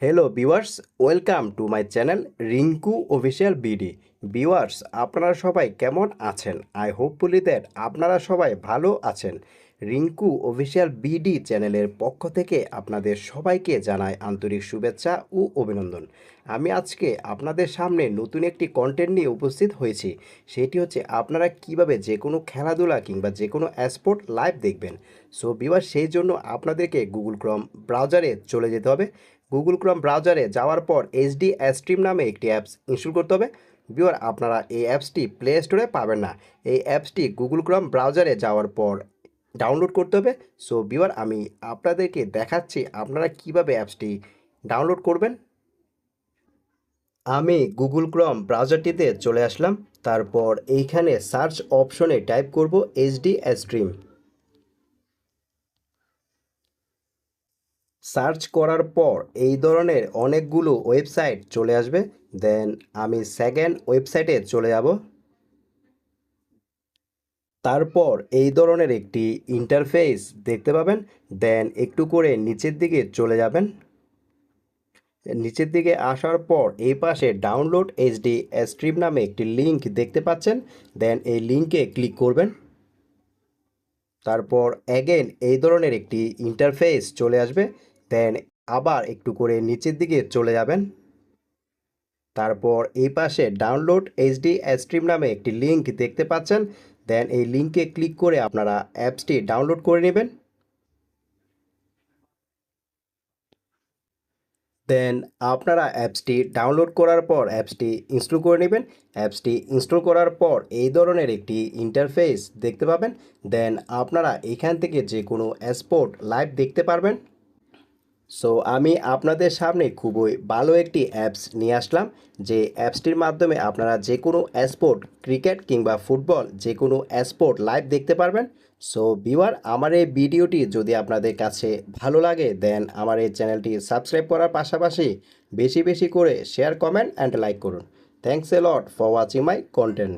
Hello viewers, welcome to my channel Rinku official BD. Viewers, আপনারা সবাই কেমন আছেন? আই হোপফুলি দ্যাট আপনারা সবাই ভালো আছেন। রিঙ্কু অফিসিয়াল বিডি চ্যানেলের পক্ষ থেকে আপনাদের সবাইকে জানাই আন্তরিক শুভেচ্ছা ও অভিনন্দন। আমি আজকে আপনাদের সামনে নতুন একটি কন্টেন্ট নিয়ে উপস্থিত হয়েছি। সেটি হচ্ছে আপনারা কিভাবে যে কোনো খেলাধুলা কিংবা যে কোনো স্পোর্ট লাইভ দেখবেন। সো ভিউয়ার্স, সেই জন্য আপনাদেরকে গুগল ক্রোম ব্রাউজারে চলে যেতে হবে। গুগল ক্রোম ব্রাউজারে যাওয়ার পর এইচডি স্ট্রিম নামে একটি অ্যাপস ইনস্টল করতে হবে। ভিউয়ার, আপনারা এই অ্যাপসটি প্লে স্টোরে পাবেন না। এই অ্যাপসটি গুগল ক্রোম ব্রাউজারে যাওয়ার পর ডাউনলোড করতে হবে। সো ভিউয়ার, আমি আপনাদেরকে দেখাচ্ছি আপনারা কিভাবে অ্যাপসটি ডাউনলোড করবেন। আমি গুগল ক্রোম ব্রাউজারটিতে চলে আসলাম। তারপর এইখানে সার্চ অপশনে টাইপ করব এইচডি স্ট্রিম। সার্চ করার পর এই ধরনের অনেকগুলো ওয়েবসাইট চলে আসবে। দেন আমি সেকেন্ড ওয়েবসাইটে চলে যাব। তারপর এই ধরনের একটি ইন্টারফেস দেখতে পাবেন। দেন একটু করে নিচের দিকে চলে যাবেন। নিচের দিকে আসার পর এই পাশে ডাউনলোড এইচডি স্ট্রিম নামে একটি লিঙ্ক দেখতে পাচ্ছেন। দেন এই লিঙ্কে ক্লিক করবেন। তারপর অ্যাগেন এই ধরনের একটি ইন্টারফেস চলে আসবে। দেন আবার একটু করে নিচের দিকে চলে যাবেন। তারপর এই পাশে ডাউনলোড এইচডি স্ট্রিম নামে একটি লিঙ্ক দেখতে পাচ্ছেন। দেন এই লিঙ্কে ক্লিক করে আপনারা অ্যাপসটি ডাউনলোড করে নেবেন। দেন আপনারা অ্যাপসটি ডাউনলোড করার পর অ্যাপসটি ইনস্টল করে নেবেন। অ্যাপসটি ইনস্টল করার পর এই ধরনের একটি ইন্টারফেস দেখতে পাবেন। দেন আপনারা এখান থেকে যে কোনো স্পোর্ট লাইভ দেখতে পারবেন। সো আমি আপনাদের সামনে খুবই ভালো একটি অ্যাপস নিয়ে আসলাম, যে অ্যাপসটির মাধ্যমে আপনারা যে কোনো স্পোর্ট, ক্রিকেট কিংবা ফুটবল, যে কোনো স্পোর্ট লাইভ দেখতে পারবেন। সো ভিউয়ার, আমার এই ভিডিওটি যদি আপনাদের কাছে ভালো লাগে দেন আমার এই চ্যানেলটি সাবস্ক্রাইব করার পাশাপাশি বেশি বেশি করে শেয়ার, কমেন্ট অ্যান্ড লাইক করুন। Thanks a lot for watching my content.